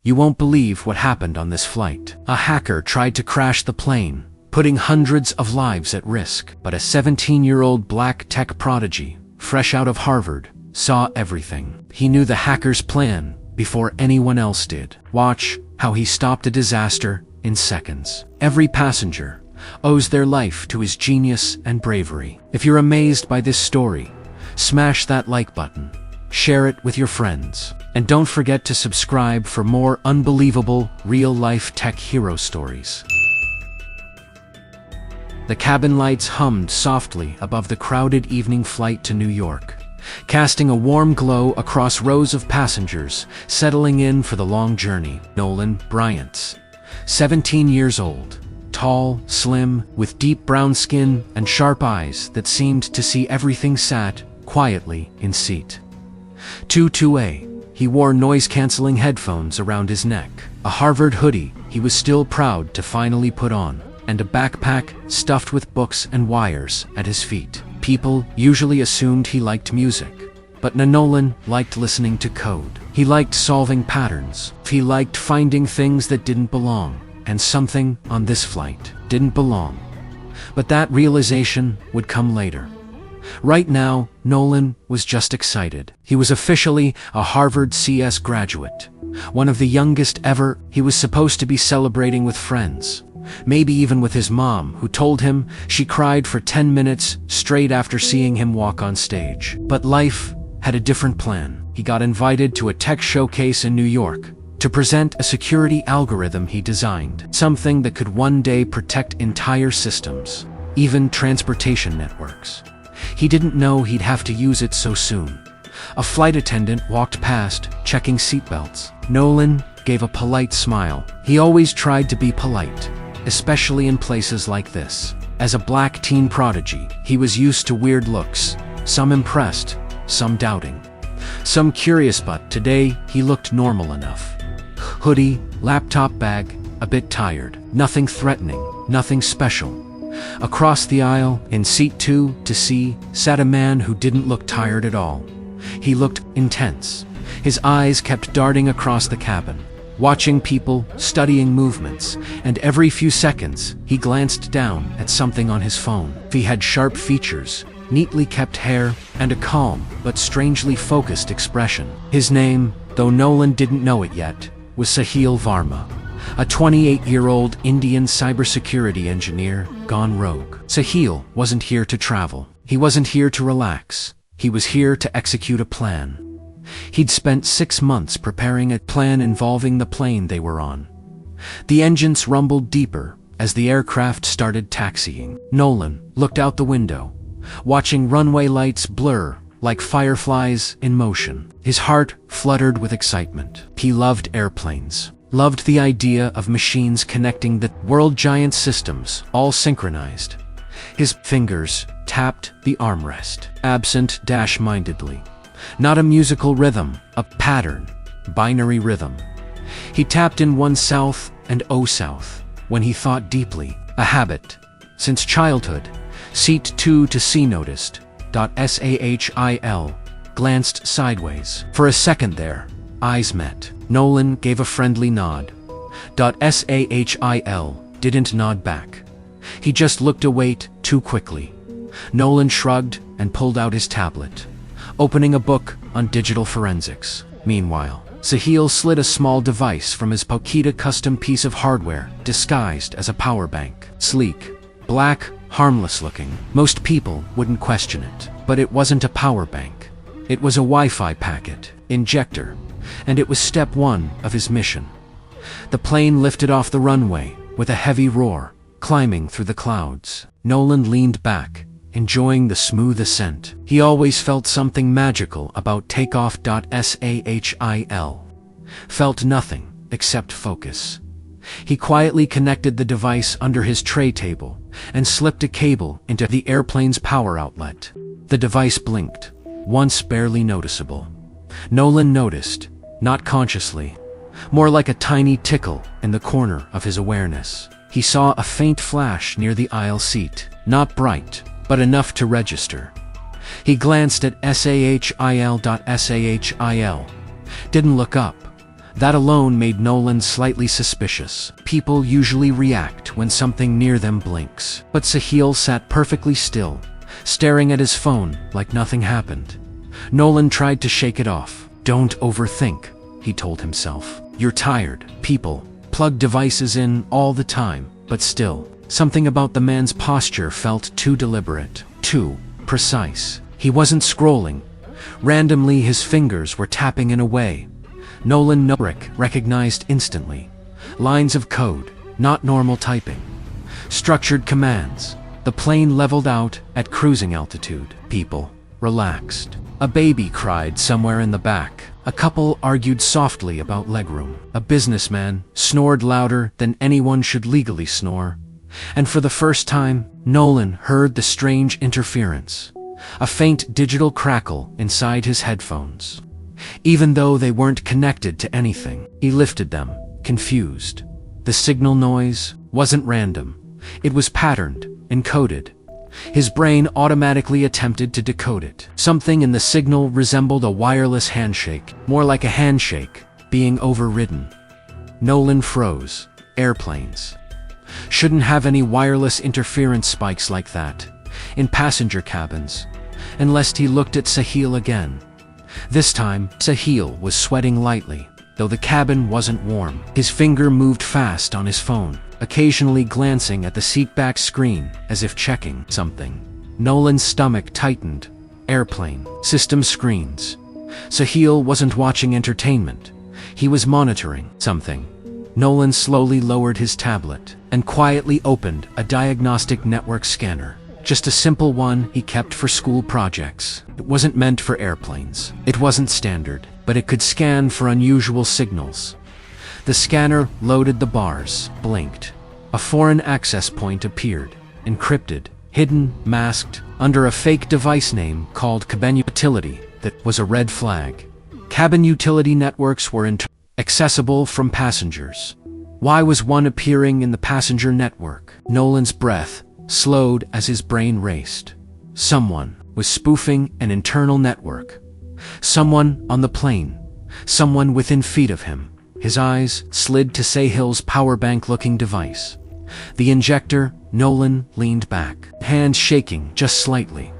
You won't believe what happened on this flight. A hacker tried to crash the plane, putting hundreds of lives at risk. But a 17-year-old black tech prodigy, fresh out of Harvard, saw everything. He knew the hacker's plan before anyone else did. Watch how he stopped a disaster in seconds. Every passenger owes their life to his genius and bravery. If you're amazed by this story, smash that like button, share it with your friends, and don't forget to subscribe for more unbelievable real-life tech hero stories. The cabin lights hummed softly above the crowded evening flight to New York, casting a warm glow across rows of passengers settling in for the long journey. Nolan Bryant, 17 years old, tall, slim, with deep brown skin and sharp eyes that seemed to see everything, sat quietly in seat 22A. He wore noise-canceling headphones around his neck, a Harvard hoodie he was still proud to finally put on, and a backpack stuffed with books and wires at his feet. People usually assumed he liked music, but Nolan liked listening to code. He liked solving patterns. He liked finding things that didn't belong, and something on this flight didn't belong. But that realization would come later. Right now, Nolan was just excited. He was officially a Harvard CS graduate, one of the youngest ever. He was supposed to be celebrating with friends, maybe even with his mom, who told him she cried for 10 minutes straight after seeing him walk on stage. But life had a different plan. He got invited to a tech showcase in New York to present a security algorithm he designed, something that could one day protect entire systems, even transportation networks. He didn't know he'd have to use it so soon. A flight attendant walked past, checking seatbelts. Nolan gave a polite smile. He always tried to be polite, especially in places like this. As a black teen prodigy, he was used to weird looks, some impressed, some doubting, some curious, but today he looked normal enough. Hoodie, laptop bag, a bit tired. Nothing threatening, nothing special. Across the aisle, in seat 2C, sat a man who didn't look tired at all. He looked intense. His eyes kept darting across the cabin, watching people, studying movements, and every few seconds, he glanced down at something on his phone. He had sharp features, neatly kept hair, and a calm but strangely focused expression. His name, though Nolan didn't know it yet, was Sahil Varma, a 28-year-old Indian cybersecurity engineer gone rogue. Sahil wasn't here to travel. He wasn't here to relax. He was here to execute a plan. He'd spent 6 months preparing a plan involving the plane they were on. The engines rumbled deeper as the aircraft started taxiing. Nolan looked out the window, watching runway lights blur like fireflies in motion. His heart fluttered with excitement. He loved airplanes, loved the idea of machines connecting the world-giant systems, all synchronized. His fingers tapped the armrest, absent-mindedly. Not a musical rhythm, a pattern, binary rhythm. He tapped in one south and south when he thought deeply, a habit. Since childhood, seat 2C noticed. Sahil glanced sideways. For a second there, eyes met. Nolan gave a friendly nod. Sahil didn't nod back. He just looked away too quickly. Nolan shrugged and pulled out his tablet, opening a book on digital forensics. Meanwhile, Sahil slid a small device from his pocket, a custom piece of hardware disguised as a power bank. Sleek, black, harmless looking. Most people wouldn't question it, but it wasn't a power bank. It was a Wi-Fi packet injector, and it was step 1 of his mission. The plane lifted off the runway with a heavy roar, climbing through the clouds. Nolan leaned back, enjoying the smooth ascent. He always felt something magical about takeoff. Sahil felt nothing except focus. He quietly connected the device under his tray table and slipped a cable into the airplane's power outlet. The device blinked, once barely noticeable. Nolan noticed, not consciously, more like a tiny tickle in the corner of his awareness. He saw a faint flash near the aisle seat, not bright, but enough to register. He glanced at Sahil. Sahil didn't look up, That alone made Nolan slightly suspicious. People usually react when something near them blinks. But Sahil sat perfectly still, staring at his phone like nothing happened. Nolan tried to shake it off. "Don't overthink," he told himself. "You're tired." People plug devices in all the time, but still, something about the man's posture felt too deliberate, too precise. He wasn't scrolling. Randomly, his fingers were tapping in a way Nolan recognized instantly. Lines of code, not normal typing. Structured commands. The plane leveled out at cruising altitude. People relaxed. A baby cried somewhere in the back. A couple argued softly about legroom. A businessman snored louder than anyone should legally snore. And for the first time, Nolan heard the strange interference. A faint digital crackle inside his headphones. Even though they weren't connected to anything, he lifted them, confused. The signal noise wasn't random. It was patterned, encoded. His brain automatically attempted to decode it. Something in the signal resembled a wireless handshake, more like a handshake being overridden. Nolan froze. Airplanes shouldn't have any wireless interference spikes like that in passenger cabins, unless he looked at Sahil again. This time, Sahil was sweating lightly, though the cabin wasn't warm. His finger moved fast on his phone, occasionally glancing at the seatback screen as if checking something. Nolan's stomach tightened. Airplane system screens. Sahil wasn't watching entertainment. He was monitoring something. Nolan slowly lowered his tablet and quietly opened a diagnostic network scanner. Just a simple one he kept for school projects. It wasn't meant for airplanes. It wasn't standard, but it could scan for unusual signals. The scanner loaded the bars, blinked. A foreign access point appeared, encrypted, hidden, masked, under a fake device name called Cabin Utility. That was a red flag. Cabin utility networks were accessible from passengers. Why was one appearing in the passenger network? Nolan's breath slowed as his brain raced. Someone was spoofing an internal network. Someone on the plane. Someone within feet of him. His eyes slid to Sahil's powerbank-looking device. The injector. Nolan leaned back, hands shaking just slightly.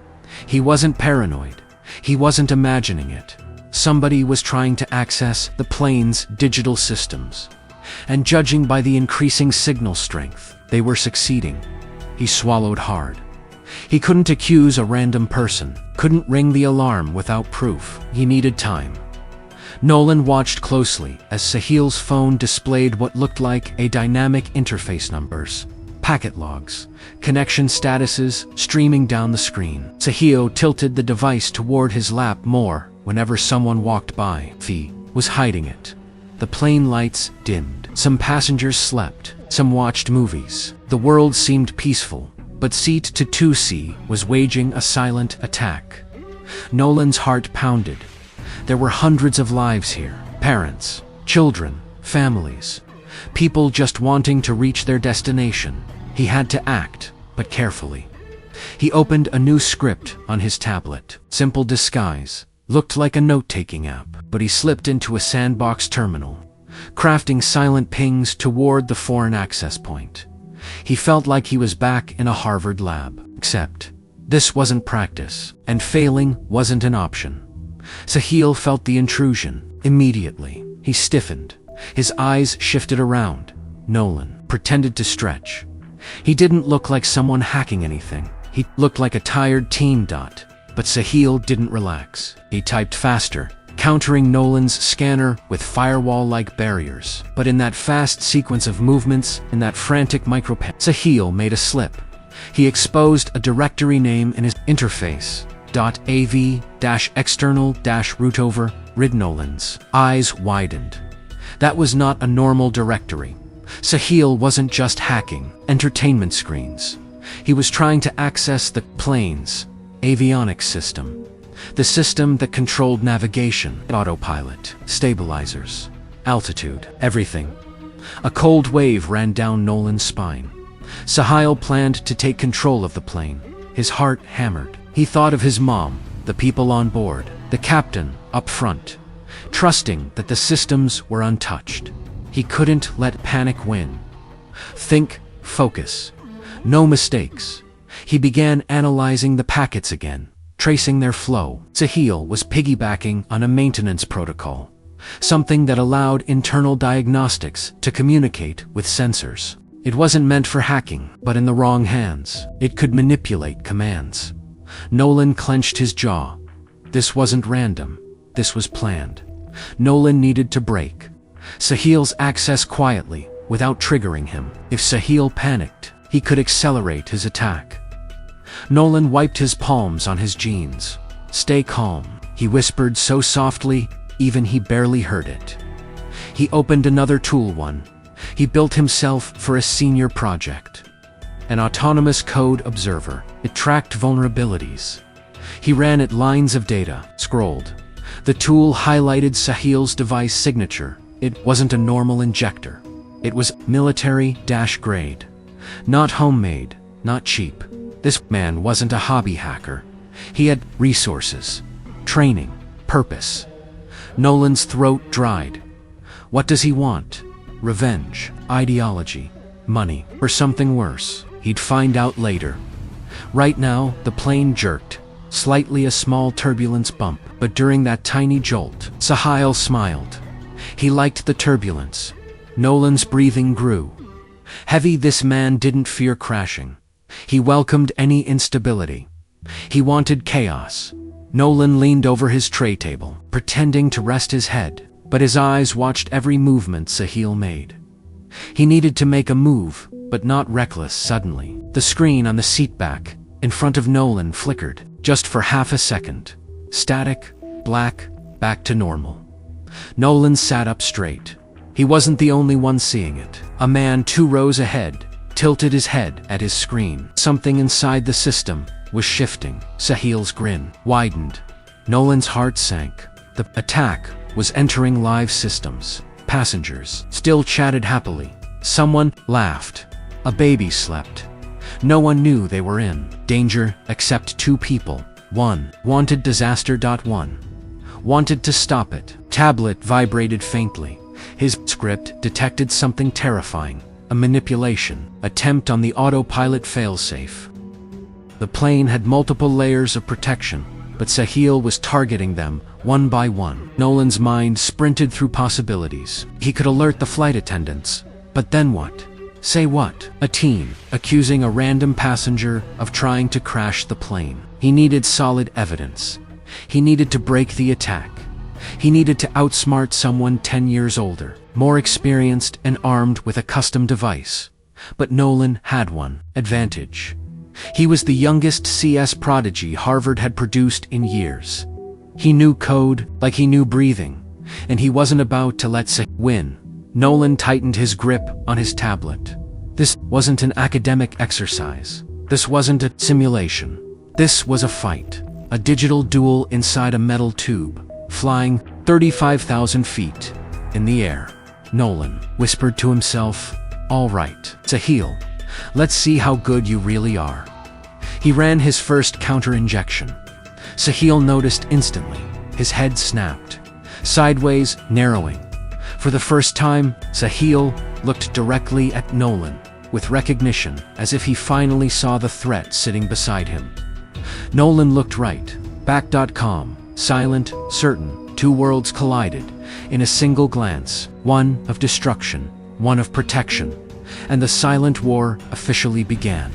He wasn't paranoid. He wasn't imagining it. Somebody was trying to access the plane's digital systems. And judging by the increasing signal strength, they were succeeding. He swallowed hard. He couldn't accuse a random person, couldn't ring the alarm without proof. He needed time. Nolan watched closely as Sahil's phone displayed what looked like a dynamic interface: numbers, packet logs, connection statuses streaming down the screen. Sahil tilted the device toward his lap more whenever someone walked by. He was hiding it. The plane lights dimmed. Some passengers slept. Some watched movies. The world seemed peaceful, but Seat 2C was waging a silent attack. Nolan's heart pounded. There were hundreds of lives here. Parents, children, families. People just wanting to reach their destination. He had to act, but carefully. He opened a new script on his tablet. Simple disguise. Looked like a note-taking app, but he slipped into a sandbox terminal, crafting silent pings toward the foreign access point. He felt like he was back in a Harvard lab, except this wasn't practice, and failing wasn't an option. Sahil felt the intrusion. Immediately, he stiffened. His eyes shifted around. Nolan pretended to stretch. He didn't look like someone hacking anything. He looked like a tired teen. But Sahil didn't relax. He typed faster, countering Nolan's scanner with firewall-like barriers. But in that fast sequence of movements, in that frantic micropan, Sahil made a slip. He exposed a directory name in his interface. .av-external-rootover. Nolan's eyes widened. That was not a normal directory. Sahil wasn't just hacking entertainment screens. He was trying to access the plane's avionics system. The system that controlled navigation, autopilot, stabilizers, altitude, everything. A cold wave ran down Nolan's spine. Sahil planned to take control of the plane. His heart hammered. He thought of his mom, the people on board, the captain up front. trusting that the systems were untouched. He couldn't let panic win. Think, focus. No mistakes. He began analyzing the packets again, tracing their flow. Sahil was piggybacking on a maintenance protocol, something that allowed internal diagnostics to communicate with sensors. It wasn't meant for hacking, but in the wrong hands, it could manipulate commands. Nolan clenched his jaw. This wasn't random. This was planned. Nolan needed to break Sahil's access quietly, without triggering him. If Sahil panicked, he could accelerate his attack. Nolan wiped his palms on his jeans. "Stay calm," he whispered so softly, even he barely heard it. He opened another tool one. He built himself for a senior project. An autonomous code observer. It tracked vulnerabilities. He ran at lines of data, scrolled. The tool highlighted Sahil's device signature. It wasn't a normal injector. It was military-grade. Not homemade, not cheap. This man wasn't a hobby hacker. He had resources, training, purpose. Nolan's throat dried. What does he want? Revenge, ideology, money, or something worse? He'd find out later. Right now, the plane jerked, slightly a small turbulence bump, but during that tiny jolt, Sahil smiled. He liked the turbulence. Nolan's breathing grew. Heavy. This man didn't fear crashing. He welcomed any instability. He wanted chaos. Nolan leaned over his tray table, pretending to rest his head, but his eyes watched every movement Sahil made. He needed to make a move, but not reckless. Suddenly, the screen on the seatback in front of Nolan flickered, just for half a second. Static, black, back to normal. Nolan sat up straight. He wasn't the only one seeing it. A man 2 rows ahead tilted his head at his screen. Something inside the system was shifting. Sahil's grin widened. Nolan's heart sank. The attack was entering live systems. Passengers still chatted happily. Someone laughed. A baby slept. No one knew they were in danger except 2 people. One wanted disaster. One wanted to stop it. Tablet vibrated faintly. His script detected something terrifying. A manipulation attempt on the autopilot failsafe. The plane had multiple layers of protection, but Sahil was targeting them one by one. Nolan's mind sprinted through possibilities. He could alert the flight attendants. But then what? Say what? A team accusing a random passenger of trying to crash the plane. He needed solid evidence. He needed to break the attack. He needed to outsmart someone 10 years older, more experienced and armed with a custom device. But Nolan had one advantage. He was the youngest CS prodigy Harvard had produced in years. He knew code like he knew breathing, and he wasn't about to let Sahil win. Nolan tightened his grip on his tablet. This wasn't an academic exercise. This wasn't a simulation. This was a fight. A digital duel inside a metal tube, flying 35,000 feet in the air. Nolan whispered to himself, "All right, Sahil, let's see how good you really are." He ran his first counter-injection. Sahil noticed instantly. His head snapped, sideways, narrowing. For the first time, Sahil looked directly at Nolan, with recognition, as if he finally saw the threat sitting beside him. Nolan looked right, back. Calm, silent, certain. 2 worlds collided in a single glance, one of destruction, one of protection, and the silent war officially began.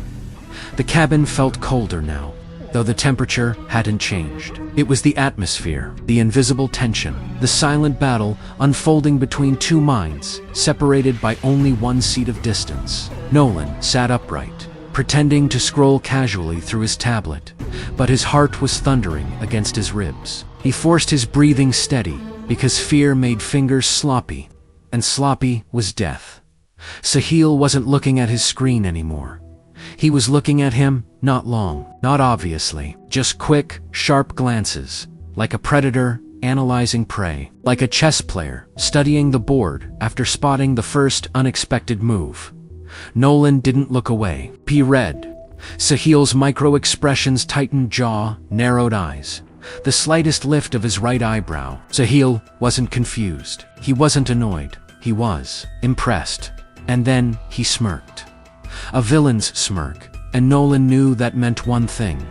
The cabin felt colder now, though the temperature hadn't changed. It was the atmosphere, the invisible tension, the silent battle unfolding between 2 minds, separated by only 1 seat of distance. Nolan sat upright, pretending to scroll casually through his tablet, but his heart was thundering against his ribs. He forced his breathing steady, because fear made fingers sloppy, and sloppy was death. Sahil wasn't looking at his screen anymore. He was looking at him, not long, not obviously, just quick, sharp glances, like a predator analyzing prey, like a chess player studying the board after spotting the first unexpected move. Nolan didn't look away. He read. Sahil's micro-expressions, tightened jaw, narrowed eyes. The slightest lift of his right eyebrow. Sahil wasn't confused. He wasn't annoyed. He was impressed. And then he smirked. A villain's smirk, and Nolan knew that meant one thing.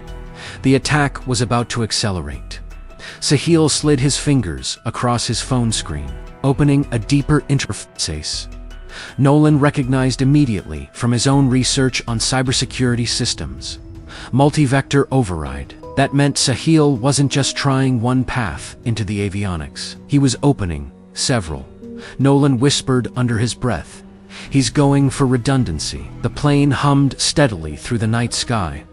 The attack was about to accelerate. Sahil slid his fingers across his phone screen, opening a deeper interface. Nolan recognized immediately from his own research on cybersecurity systems. Multi-vector override. That meant Sahil wasn't just trying one path into the avionics. He was opening several. Nolan whispered under his breath, "He's going for redundancy." The plane hummed steadily through the night sky,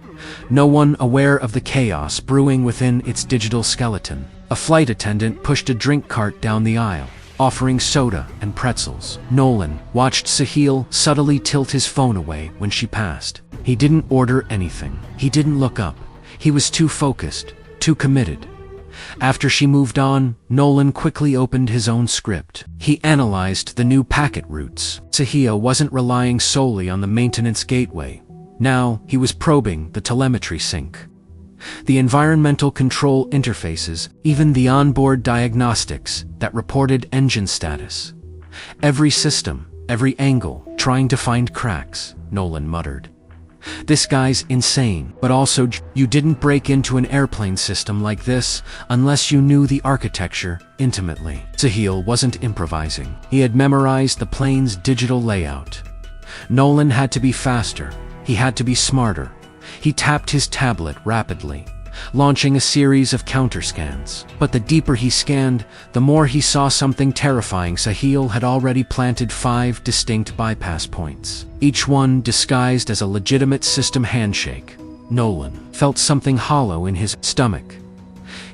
no one aware of the chaos brewing within its digital skeleton. A flight attendant pushed a drink cart down the aisle, offering soda and pretzels. Nolan watched Sahil subtly tilt his phone away when she passed. He didn't order anything. He didn't look up. He was too focused, too committed. After she moved on, Nolan quickly opened his own script. He analyzed the new packet routes. Sahil wasn't relying solely on the maintenance gateway. Now, he was probing the telemetry sync, the environmental control interfaces, even the onboard diagnostics that reported engine status. Every system, every angle, trying to find cracks, Nolan muttered. This guy's insane, but also you didn't break into an airplane system like this unless you knew the architecture intimately. Sahil wasn't improvising. He had memorized the plane's digital layout. Nolan had to be faster. He had to be smarter. He tapped his tablet rapidly, launching a series of counterscans. But the deeper he scanned, the more he saw something terrifying. Sahil had already planted 5 distinct bypass points, each one disguised as a legitimate system handshake. Nolan felt something hollow in his stomach.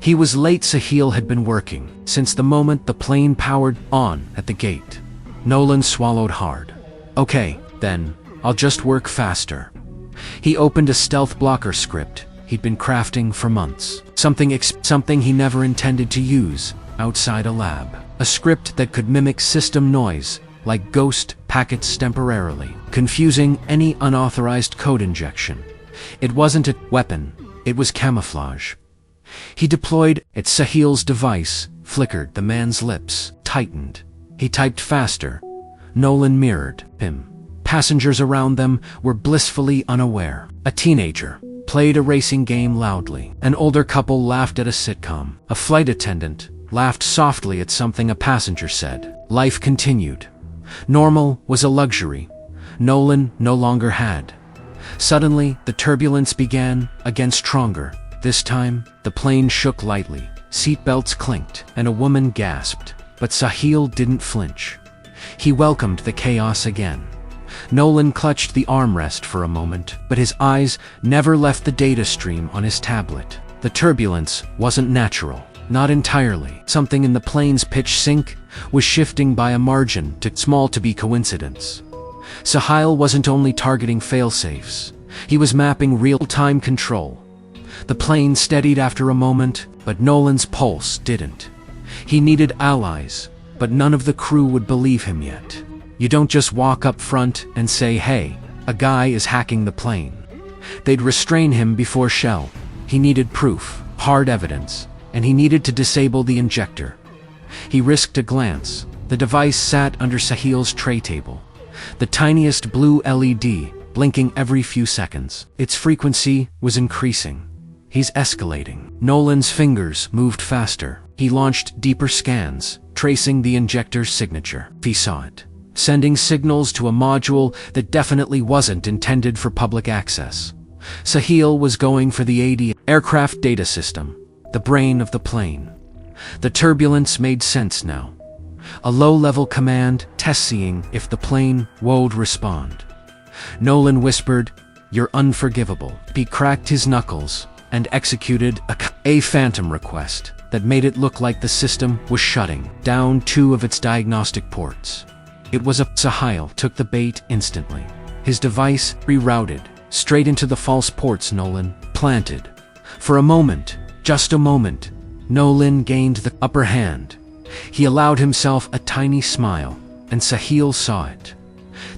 He was late. Sahil had been working since the moment the plane powered on at the gate. Nolan swallowed hard. Okay, then, I'll just work faster. He opened a stealth blocker script he'd been crafting for months. Something he never intended to use outside a lab. A script that could mimic system noise, like ghost packets temporarily, confusing any unauthorized code injection. It wasn't a weapon, it was camouflage. He deployed it. Sahil's device flickered. The man's lips tightened. He typed faster. Nolan mirrored him. Passengers around them were blissfully unaware. A teenager played a racing game loudly. An older couple laughed at a sitcom. A flight attendant laughed softly at something a passenger said. Life continued. Normal was a luxury Nolan no longer had. Suddenly, the turbulence began, again stronger. This time, the plane shook lightly. Seatbelts clinked, and a woman gasped. But Sahil didn't flinch. He welcomed the chaos again. Nolan clutched the armrest for a moment, but his eyes never left the data stream on his tablet. The turbulence wasn't natural, not entirely. Something in the plane's pitch sync was shifting by a margin too small to be coincidence. Sahil wasn't only targeting failsafes, he was mapping real-time control. The plane steadied after a moment, but Nolan's pulse didn't. He needed allies, but none of the crew would believe him yet. You don't just walk up front and say, "Hey, a guy is hacking the plane." They'd restrain him before shell. He needed proof, hard evidence, and he needed to disable the injector. He risked a glance. The device sat under Sahil's tray table, the tiniest blue LED, blinking every few seconds. Its frequency was increasing. He's escalating. Nolan's fingers moved faster. He launched deeper scans, tracing the injector's signature. He saw it, sending signals to a module that definitely wasn't intended for public access. Sahil was going for the AD aircraft data system, the brain of the plane. The turbulence made sense now. A low-level command test seeing if the plane would respond. Nolan whispered, "You're unforgivable." He cracked his knuckles and executed a phantom request that made it look like the system was shutting down 2 of its diagnostic ports. It was Sahil took the bait instantly. His device rerouted straight into the false ports Nolan planted. For a moment, just a moment, Nolan gained the upper hand. He allowed himself a tiny smile, and Sahil saw it.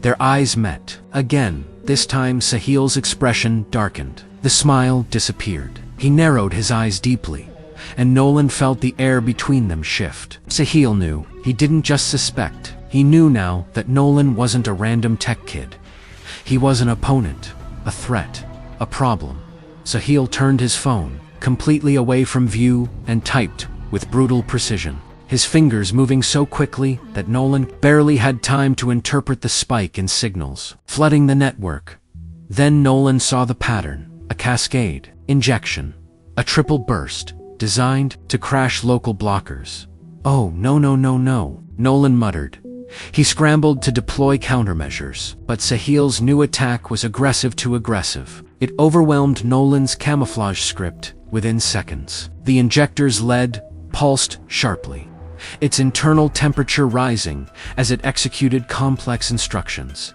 Their eyes met. Again, this time Sahil's expression darkened. The smile disappeared. He narrowed his eyes deeply. and Nolan felt the air between them shift. Sahil knew. He didn't just suspect. He knew now that Nolan wasn't a random tech kid. He was an opponent, a threat, a problem. Sahil turned his phone completely away from view and typed with brutal precision, his fingers moving so quickly that Nolan barely had time to interpret the spike in signals, flooding the network. Then Nolan saw the pattern, a cascade, injection, a triple burst, designed to crash local blockers. "Oh, no, no, no, no," Nolan muttered. He scrambled to deploy countermeasures, but Sahil's new attack was aggressive too aggressive. It overwhelmed Nolan's camouflage script within seconds. The injector's lead pulsed sharply, its internal temperature rising as it executed complex instructions.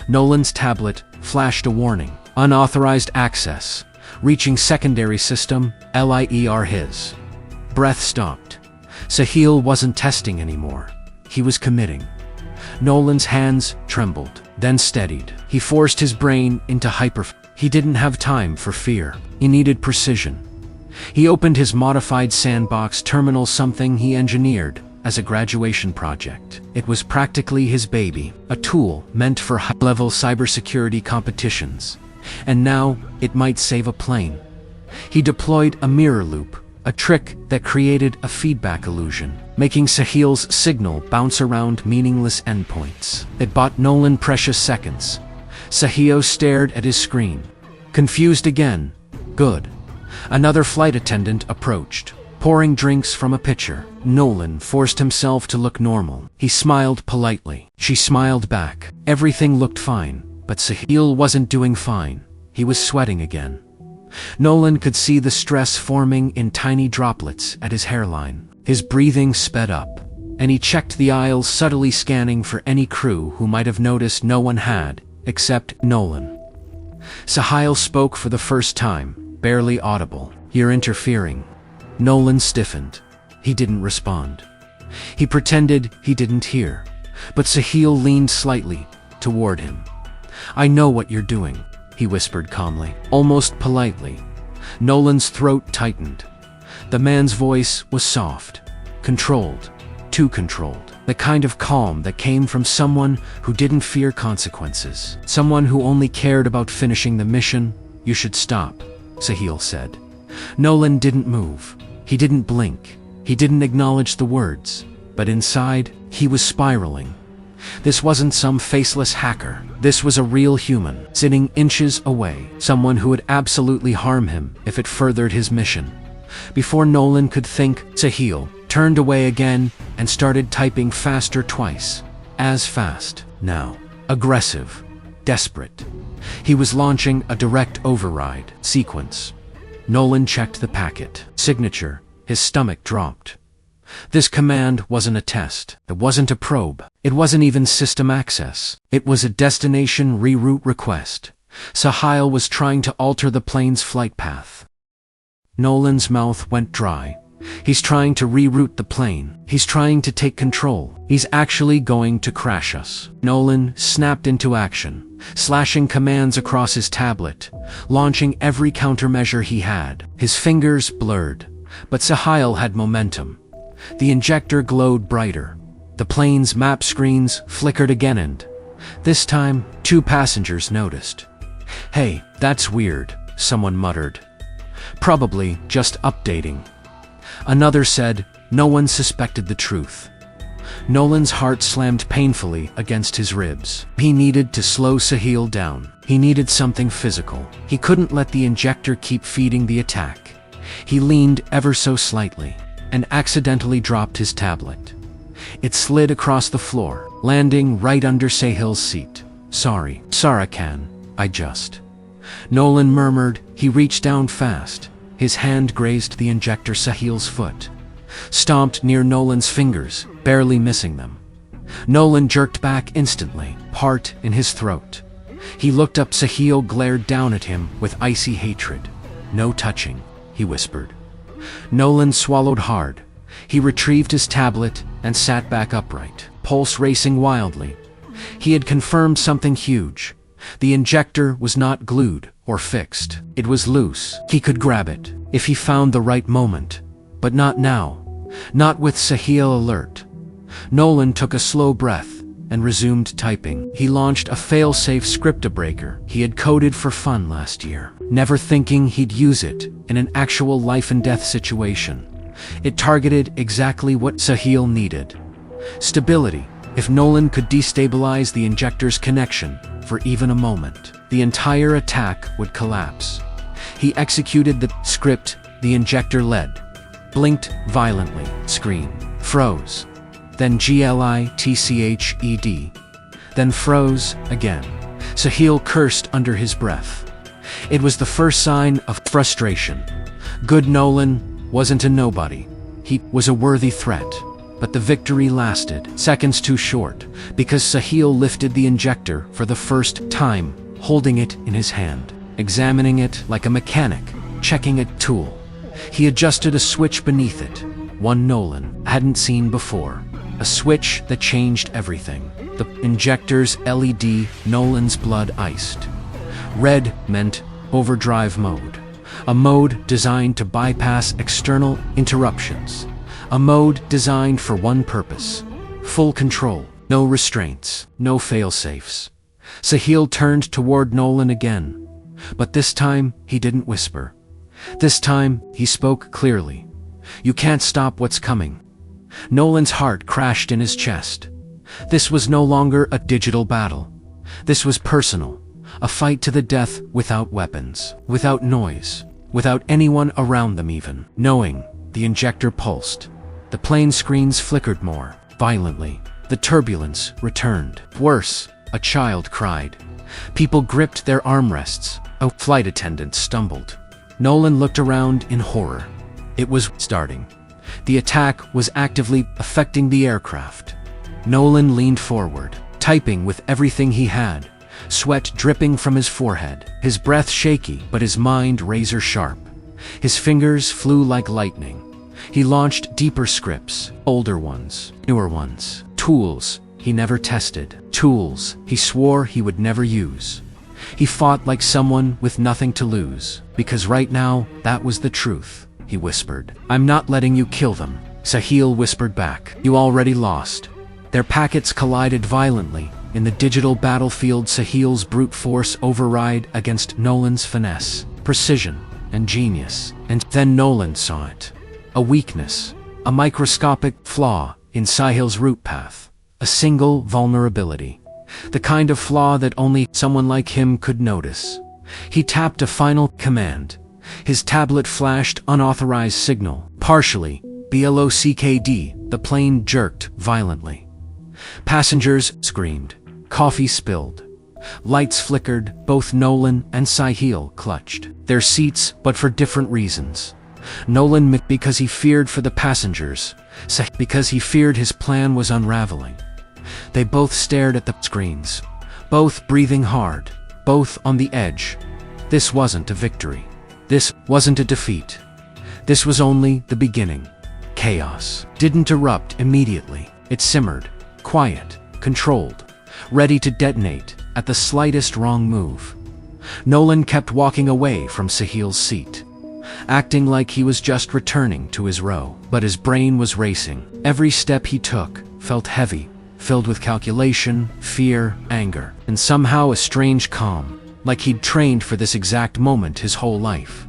Nolan's tablet flashed a warning: unauthorized access, reaching secondary system, LIER. His breath stopped. Sahil wasn't testing anymore. He was committing. Nolan's hands trembled, then steadied. He forced his brain into He didn't have time for fear. He needed precision. He opened his modified sandbox terminal, something he engineered as a graduation project. It was practically his baby, a tool meant for high-level cybersecurity competitions. And now it might save a plane. He deployed a mirror loop, a trick that created a feedback illusion, making Sahil's signal bounce around meaningless endpoints. It bought Nolan precious seconds. Sahil stared at his screen, confused again. Good. Another flight attendant approached, pouring drinks from a pitcher. Nolan forced himself to look normal. He smiled politely. She smiled back. Everything looked fine, but Sahil wasn't doing fine. He was sweating again. Nolan could see the stress forming in tiny droplets at his hairline. His breathing sped up, and he checked the aisles, subtly scanning for any crew who might have noticed. No one had, except Nolan. Sahil spoke for the first time, barely audible. "You're interfering." Nolan stiffened. He didn't respond. He pretended he didn't hear, but Sahil leaned slightly toward him. "I know what you're doing," he whispered calmly, almost politely. Nolan's throat tightened. The man's voice was soft, controlled, too controlled. The kind of calm that came from someone who didn't fear consequences. Someone who only cared about finishing the mission. "You should stop," Sahil said. Nolan didn't move. He didn't blink. He didn't acknowledge the words. But inside, he was spiraling. This wasn't some faceless hacker. This was a real human, sitting inches away. Someone who would absolutely harm him if it furthered his mission. Before Nolan could think, Sahil turned away again and started typing faster twice. As fast. Now. Aggressive. Desperate. He was launching a direct override sequence. Nolan checked the packet. Signature. His stomach dropped. This command wasn't a test. It wasn't a probe. It wasn't even system access. It was a destination reroute request. Sahil was trying to alter the plane's flight path. Nolan's mouth went dry. He's trying to reroute the plane. He's trying to take control. He's actually going to crash us. Nolan snapped into action, slashing commands across his tablet, launching every countermeasure he had. His fingers blurred, but Sahil had momentum. The injector glowed brighter. The plane's map screens flickered again, and this time, 2 passengers noticed. "Hey, that's weird," someone muttered. "Probably just updating." Another said, "No one suspected the truth." Nolan's heart slammed painfully against his ribs. He needed to slow Sahil down. He needed something physical. He couldn't let the injector keep feeding the attack. He leaned ever so slightly and accidentally dropped his tablet. It slid across the floor, landing right under Sahil's seat. "Sorry, Sarakan, I just..." Nolan murmured. He reached down fast. His hand grazed the injector. Sahil's foot stomped near Nolan's fingers, barely missing them. Nolan jerked back instantly, heart in his throat. He looked up. Sahil glared down at him with icy hatred. "No touching," he whispered. Nolan swallowed hard. He retrieved his tablet and sat back upright, pulse racing wildly. He had confirmed something huge. The injector was not glued or fixed. It was loose. He could grab it if he found the right moment. But not now. Not with Sahil alert. Nolan took a slow breath and resumed typing. He launched a fail-safe script breaker he had coded for fun last year, never thinking he'd use it in an actual life-and-death situation. It targeted exactly what Sahil needed. Stability. If Nolan could destabilize the injector's connection for even a moment, the entire attack would collapse. He executed the script the injector led. Blinked violently. Screen froze. Then glitched. Then froze again. Sahil cursed under his breath. It was the first sign of frustration. Good Nolan wasn't a nobody. He was a worthy threat. But the victory lasted seconds too short, because Sahil lifted the injector for the first time, holding it in his hand, examining it like a mechanic, checking a tool. He adjusted a switch beneath it, one Nolan hadn't seen before. A switch that changed everything. The injector's LED, Nolan's blood iced. Red meant overdrive mode. A mode designed to bypass external interruptions. A mode designed for one purpose. Full control. No restraints. No fail-safes. Sahil turned toward Nolan again. But this time, he didn't whisper. This time, he spoke clearly. You can't stop what's coming. Nolan's heart crashed in his chest. This was no longer a digital battle. This was personal. A fight to the death without weapons, without noise, without anyone around them even. Knowing, the injector pulsed. The plane screens flickered more violently. The turbulence returned. Worse, a child cried. People gripped their armrests. A flight attendant stumbled. Nolan looked around in horror. It was starting. The attack was actively affecting the aircraft. Nolan leaned forward, typing with everything he had, sweat dripping from his forehead, his breath shaky but his mind razor sharp. His fingers flew like lightning. He launched deeper scripts, older ones, newer ones, tools he never tested, tools he swore he would never use. He fought like someone with nothing to lose, because right now, that was the truth, he whispered. I'm not letting you kill them, Sahil whispered back. You already lost. Their packets collided violently. In the digital battlefield, Sahil's brute force override against Nolan's finesse, precision, and genius. And then Nolan saw it. A weakness, a microscopic flaw in Sahil's route path, a single vulnerability, the kind of flaw that only someone like him could notice. He tapped a final command. His tablet flashed unauthorized signal, partially, BLOCKD, the plane jerked violently. Passengers screamed, coffee spilled. Lights flickered, both Nolan and Sahil clutched their seats, but for different reasons. Nolan because he feared for the passengers, because he feared his plan was unraveling. They both stared at the screens, both breathing hard, both on the edge. This wasn't a victory. This wasn't a defeat. This was only the beginning. Chaos didn't erupt immediately. It simmered, quiet, controlled, ready to detonate at the slightest wrong move. Nolan kept walking away from Sahil's seat, acting like he was just returning to his row. But his brain was racing. Every step he took felt heavy, filled with calculation, fear, anger, and somehow a strange calm, like he'd trained for this exact moment his whole life.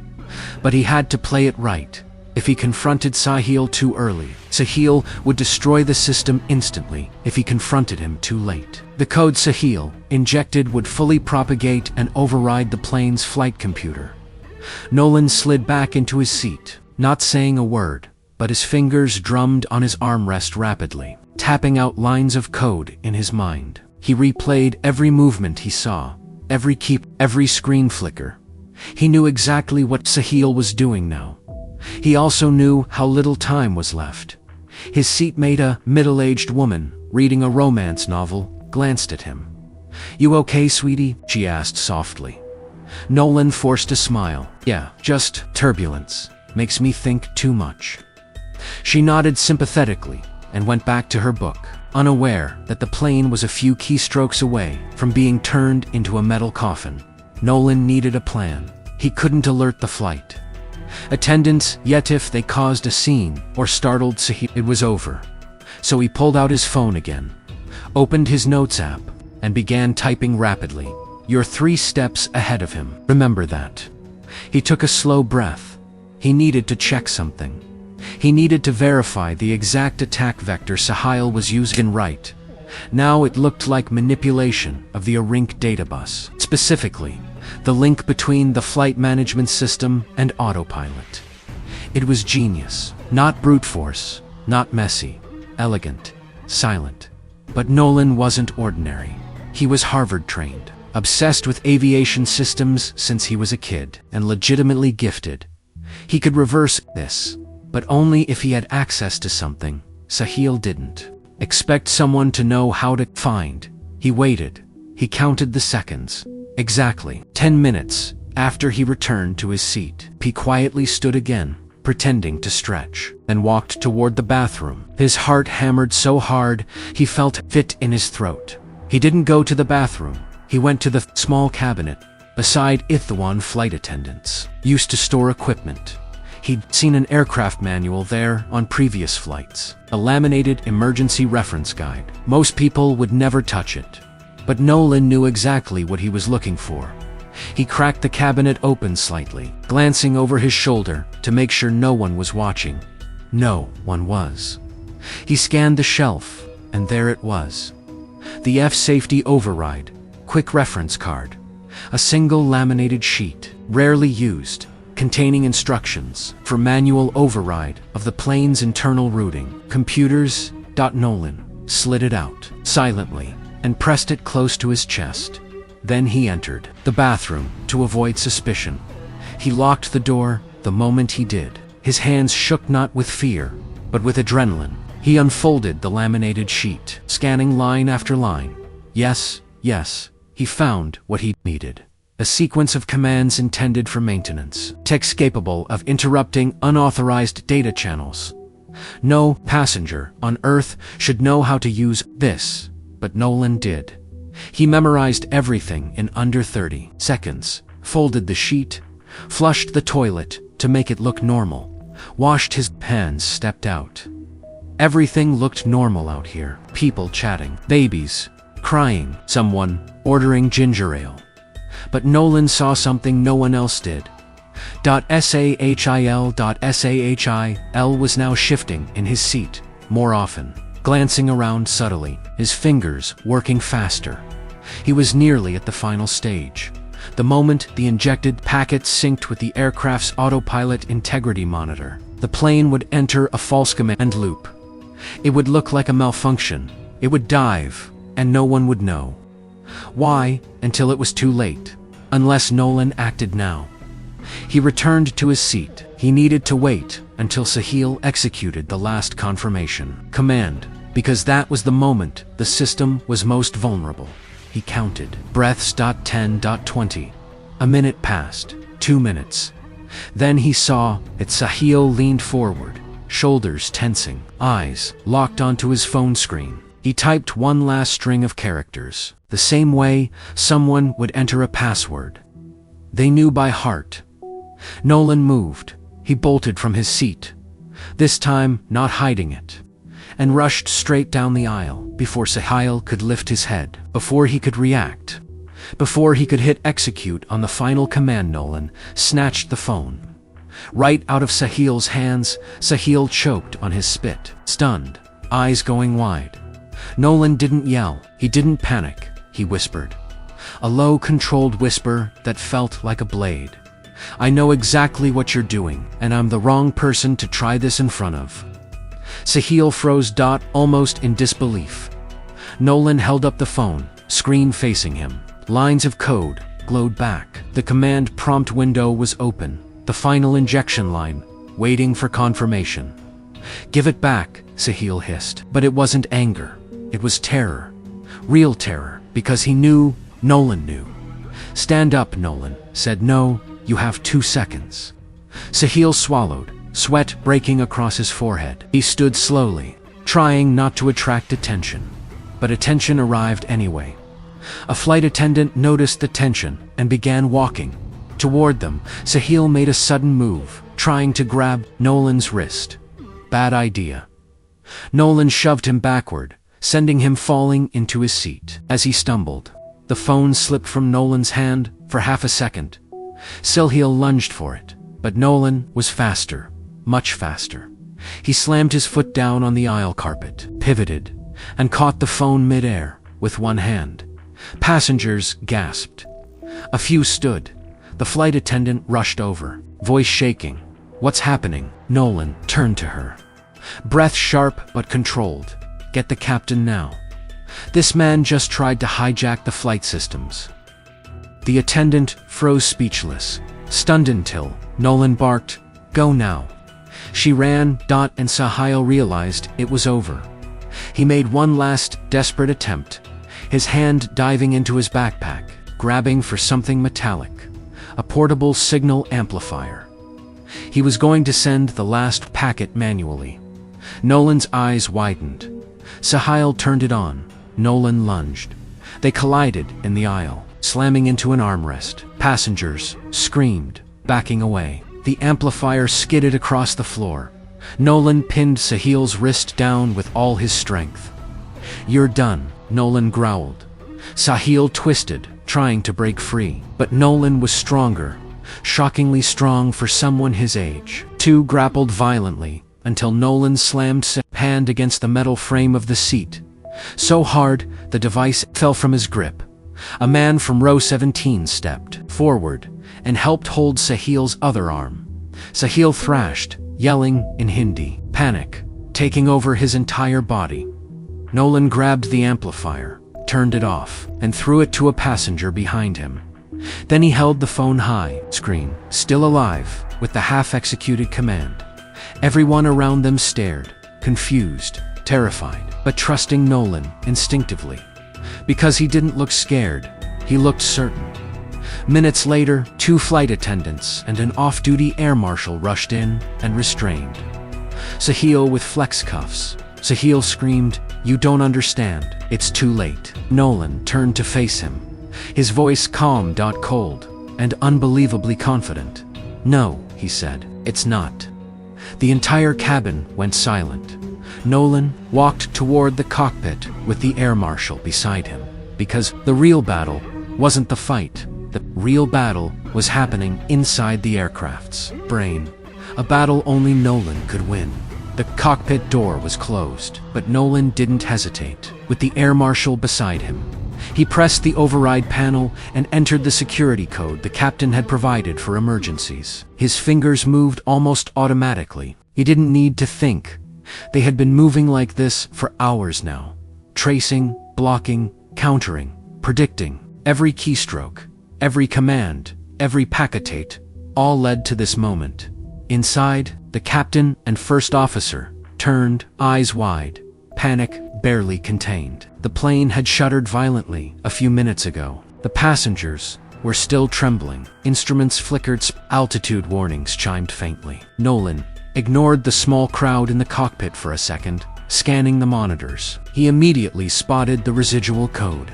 But he had to play it right. If he confronted Sahil too early, Sahil would destroy the system instantly. If he confronted him too late, the code Sahil injected would fully propagate and override the plane's flight computer. Nolan slid back into his seat, not saying a word, but his fingers drummed on his armrest rapidly, tapping out lines of code in his mind. He replayed every movement he saw, every key, every screen flicker. He knew exactly what Sahil was doing now. He also knew how little time was left. His seatmate, a middle-aged woman, reading a romance novel, glanced at him. "You okay, sweetie?" she asked softly. Nolan forced a smile. "Yeah, just turbulence. Makes me think too much." She nodded sympathetically and went back to her book, unaware that the plane was a few keystrokes away from being turned into a metal coffin. Nolan needed a plan. He couldn't alert the flight. Attendants, yet if they caused a scene or startled Sahil, it was over. So he pulled out his phone again, opened his notes app, and began typing rapidly. You're 3 steps ahead of him. Remember that. He took a slow breath. He needed to check something. He needed to verify the exact attack vector Sahil was using right. Now it looked like manipulation of the Arink databus. Specifically, the link between the flight management system and autopilot. It was genius. Not brute force, not messy, elegant, silent. But Nolan wasn't ordinary. He was Harvard-trained, obsessed with aviation systems since he was a kid, and legitimately gifted. He could reverse this, but only if he had access to something Sahil didn't. Expect someone to know how to find. He waited. He counted the seconds. Exactly 10 minutes after he returned to his seat, he quietly stood again, pretending to stretch, then walked toward the bathroom. His heart hammered so hard he felt fit in his throat. He didn't go to the bathroom. He went to the small cabinet beside it. The one flight attendants used to store equipment. He'd seen an aircraft manual there on previous flights, a laminated emergency reference guide. Most people would never touch it, but Nolan knew exactly what he was looking for. He cracked the cabinet open slightly, glancing over his shoulder to make sure no one was watching. No one was. He scanned the shelf, and there it was. The F-Safety Override, quick reference card. A single laminated sheet, rarely used, containing instructions for manual override of the plane's internal routing. Computers. Nolan slid it out, silently, and pressed it close to his chest. Then he entered the bathroom to avoid suspicion. He locked the door the moment he did. His hands shook not with fear, but with adrenaline. He unfolded the laminated sheet, scanning line after line. Yes, he found what he needed. A sequence of commands intended for maintenance, text capable of interrupting unauthorized data channels. No passenger on Earth should know how to use this, but Nolan did. He memorized everything in under 30 seconds, folded the sheet, flushed the toilet to make it look normal, washed his hands, stepped out. Everything looked normal out here. People chatting, babies crying, someone ordering ginger ale. But Nolan saw something no one else did. Sahil was now shifting in his seat more often, glancing around subtly, his fingers working faster. He was nearly at the final stage. The moment the injected packets synced with the aircraft's autopilot integrity monitor, the plane would enter a false command loop. It would look like a malfunction. It would dive, and no one would know. Why, until it was too late, unless Nolan acted now. He returned to his seat. He needed to wait until Sahil executed the last confirmation command, because that was the moment the system was most vulnerable. He counted breaths. 10.20. A minute passed, 2 minutes. Then he saw it. Sahil leaned forward, shoulders tensing, eyes locked onto his phone screen. He typed one last string of characters, the same way someone would enter a password they knew by heart. Nolan moved. He bolted from his seat, this time not hiding it, and rushed straight down the aisle before Sahil could lift his head, before he could react, before he could hit execute on the final command. Nolan snatched the phone right out of Sahil's hands. Sahil choked on his spit, stunned, eyes going wide. Nolan didn't yell. He didn't panic. He whispered. A low, controlled whisper that felt like a blade. I know exactly what you're doing, and I'm the wrong person to try this in front of. Sahil froze. Almost in disbelief. Nolan held up the phone, screen facing him. Lines of code glowed back. The command prompt window was open, the final injection line, waiting for confirmation. Give it back, Sahil hissed. But it wasn't anger. It was terror. Real terror, because he knew, Nolan knew. Stand up, Nolan said. No, you have 2 seconds. Sahil swallowed, sweat breaking across his forehead. He stood slowly, trying not to attract attention. But attention arrived anyway. A flight attendant noticed the tension and began walking toward them. Sahil made a sudden move, trying to grab Nolan's wrist. Bad idea. Nolan shoved him backward, sending him falling into his seat. As he stumbled, the phone slipped from Nolan's hand for half a second. Sahil lunged for it, but Nolan was faster, much faster. He slammed his foot down on the aisle carpet, pivoted, and caught the phone mid-air with one hand. Passengers gasped. A few stood. The flight attendant rushed over, voice shaking. "What's happening?" Nolan turned to her. Breath sharp but controlled. "Get the captain now. This man just tried to hijack the flight systems." The attendant froze speechless, stunned until Nolan barked, "Go now." She ran, and Sahil realized it was over. He made one last desperate attempt, his hand diving into his backpack, grabbing for something metallic, a portable signal amplifier. He was going to send the last packet manually. Nolan's eyes widened. Sahil turned it on. Nolan lunged. They collided in the aisle, slamming into an armrest. Passengers screamed, backing away. The amplifier skidded across the floor. Nolan pinned Sahil's wrist down with all his strength. "You're done," Nolan growled. Sahil twisted, trying to break free, but Nolan was stronger, shockingly strong for someone his age. Two grappled violently until Nolan slammed his hand against the metal frame of the seat, so hard the device fell from his grip. A man from row 17 stepped forward and helped hold Sahil's other arm. Sahil thrashed, yelling in Hindi, panic taking over his entire body. Nolan grabbed the amplifier, turned it off, and threw it to a passenger behind him. Then he held the phone high, screen still alive, with the half-executed command. Everyone around them stared, confused, terrified, but trusting Nolan instinctively. Because he didn't look scared, he looked certain. Minutes later, 2 flight attendants and an off-duty air marshal rushed in and restrained Sahil with flex cuffs. Sahil screamed, "You don't understand. It's too late." Nolan turned to face him, his voice calm, cold, and unbelievably confident. "No," he said, "it's not." The entire cabin went silent. Nolan walked toward the cockpit with the air marshal beside him, because the real battle wasn't the fight. The real battle was happening inside the aircraft's brain, a battle only Nolan could win. The cockpit door was closed, but Nolan didn't hesitate. With the air marshal beside him, he pressed the override panel and entered the security code the captain had provided for emergencies. His fingers moved almost automatically. He didn't need to think. They had been moving like this for hours now, tracing, blocking, countering, predicting. Every keystroke, every command, every paquetate, all led to this moment. Inside, the captain and first officer turned, eyes wide, panic barely contained. The plane had shuddered violently a few minutes ago. The passengers were still trembling. Instruments flickered, altitude warnings chimed faintly. Nolan ignored the small crowd in the cockpit for a second, scanning the monitors. He immediately spotted the residual code.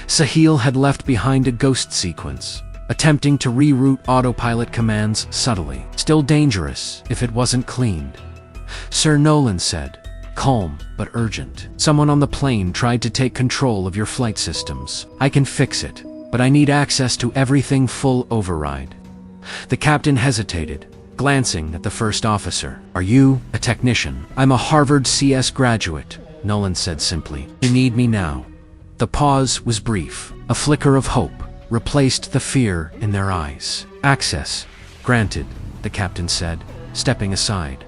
Sahil had left behind a ghost sequence, attempting to reroute autopilot commands subtly. Still dangerous if it wasn't cleaned. Sir, Nolan said, calm but urgent. Someone on the plane tried to take control of your flight systems. I can fix it, but I need access to everything full override. The captain hesitated, glancing at the first officer. Are you a technician? I'm a Harvard CS graduate, Nolan said simply. You need me now. The pause was brief. A flicker of hope replaced the fear in their eyes. Access granted, the captain said, stepping aside.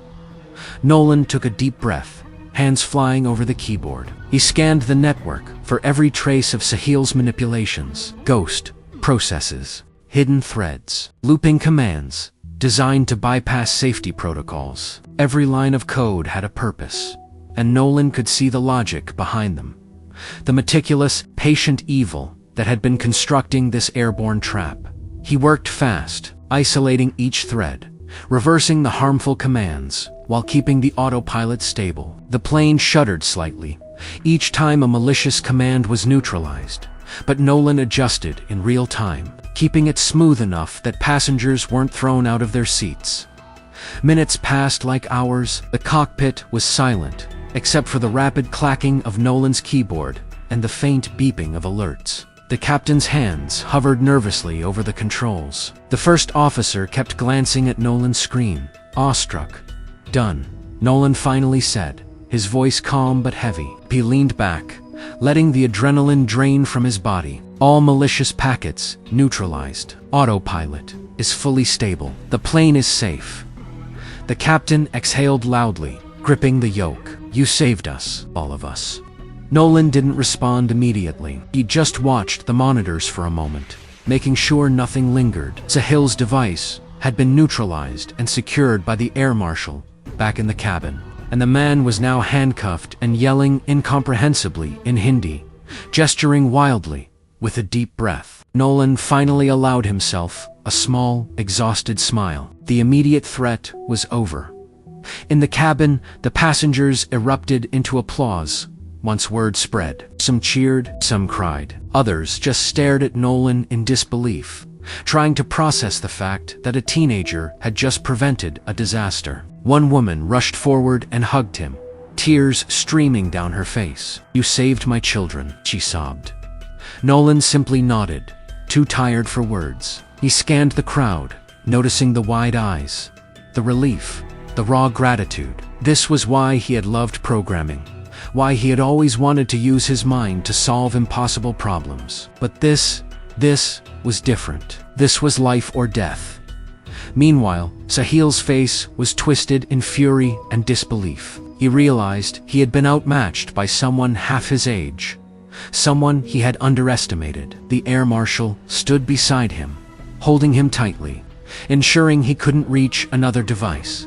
Nolan took a deep breath, hands flying over the keyboard. He scanned the network for every trace of Sahil's manipulations, ghost processes, hidden threads, looping commands, designed to bypass safety protocols. Every line of code had a purpose, and Nolan could see the logic behind them. The meticulous, patient evil that had been constructing this airborne trap. He worked fast, isolating each thread, reversing the harmful commands, while keeping the autopilot stable. The plane shuddered slightly, each time a malicious command was neutralized, but Nolan adjusted in real time, keeping it smooth enough that passengers weren't thrown out of their seats. Minutes passed like hours. The cockpit was silent, except for the rapid clacking of Nolan's keyboard and the faint beeping of alerts. The captain's hands hovered nervously over the controls. The first officer kept glancing at Nolan's screen, awestruck. "Done," Nolan finally said, his voice calm but heavy. He leaned back, letting the adrenaline drain from his body. "All malicious packets neutralized. Autopilot is fully stable. The plane is safe." The captain exhaled loudly, gripping the yoke. "You saved us, all of us." Nolan didn't respond immediately. He just watched the monitors for a moment, making sure nothing lingered. Sahil's device had been neutralized and secured by the air marshal back in the cabin, and the man was now handcuffed and yelling incomprehensibly in Hindi, gesturing wildly with a deep breath. Nolan finally allowed himself a small, exhausted smile. The immediate threat was over. In the cabin, the passengers erupted into applause. Once word spread, some cheered, some cried. Others just stared at Nolan in disbelief, trying to process the fact that a teenager had just prevented a disaster. One woman rushed forward and hugged him, tears streaming down her face. "You saved my children," she sobbed. Nolan simply nodded, too tired for words. He scanned the crowd, noticing the wide eyes, the relief, the raw gratitude. This was why he had loved programming, why he had always wanted to use his mind to solve impossible problems. But this was different. This was life or death. Meanwhile, Sahil's face was twisted in fury and disbelief. He realized he had been outmatched by someone half his age, someone he had underestimated. The air marshal stood beside him, holding him tightly, ensuring he couldn't reach another device.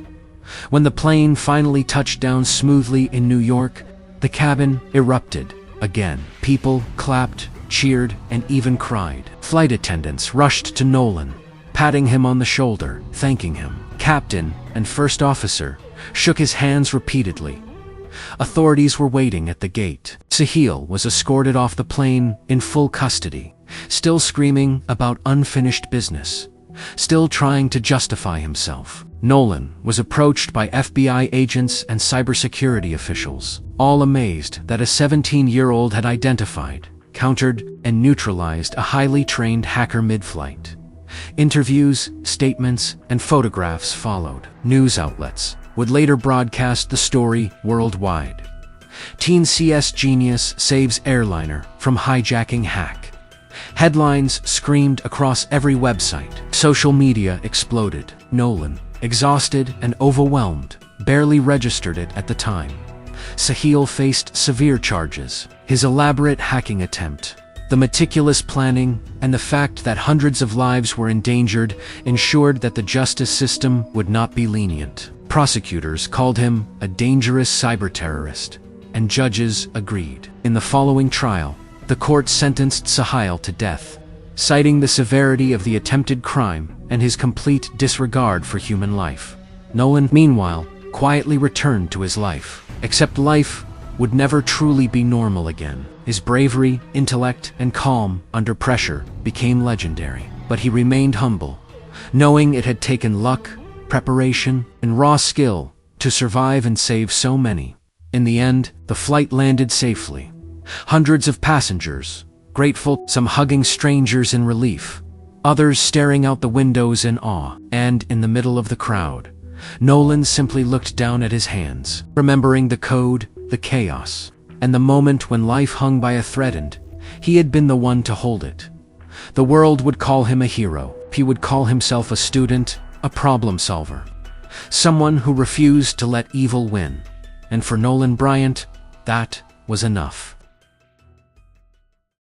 When the plane finally touched down smoothly in New York, the cabin erupted again. People clapped, cheered, and even cried. Flight attendants rushed to Nolan, patting him on the shoulder, thanking him. Captain and first officer shook his hands repeatedly. Authorities were waiting at the gate. Sahil was escorted off the plane in full custody, still screaming about unfinished business, still trying to justify himself. Nolan was approached by FBI agents and cybersecurity officials, all amazed that a 17-year-old had identified, countered, and neutralized a highly trained hacker mid-flight. Interviews, statements, and photographs followed. News outlets would later broadcast the story worldwide. Teen CS genius saves airliner from hijacking hack. Headlines screamed across every website. Social media exploded. Nolan, exhausted and overwhelmed, barely registered it at the time. Sahil faced severe charges. His elaborate hacking attempt, the meticulous planning, and the fact that hundreds of lives were endangered ensured that the justice system would not be lenient. Prosecutors called him a dangerous cyber-terrorist, and judges agreed. In the following trial, the court sentenced Sahil to death, citing the severity of the attempted crime and his complete disregard for human life. Nolan, meanwhile, quietly returned to his life. Except life would never truly be normal again. His bravery, intellect, and calm under pressure became legendary. But he remained humble, knowing it had taken luck, preparation, and raw skill to survive and save so many. In the end, the flight landed safely. Hundreds of passengers, grateful, some hugging strangers in relief, others staring out the windows in awe. And in the middle of the crowd, Nolan simply looked down at his hands, remembering the code, the chaos, and the moment when life hung by a thread, and he had been the one to hold it. The world would call him a hero. He would call himself a student, a problem solver, someone who refused to let evil win. And for Nolan Bryant, that was enough.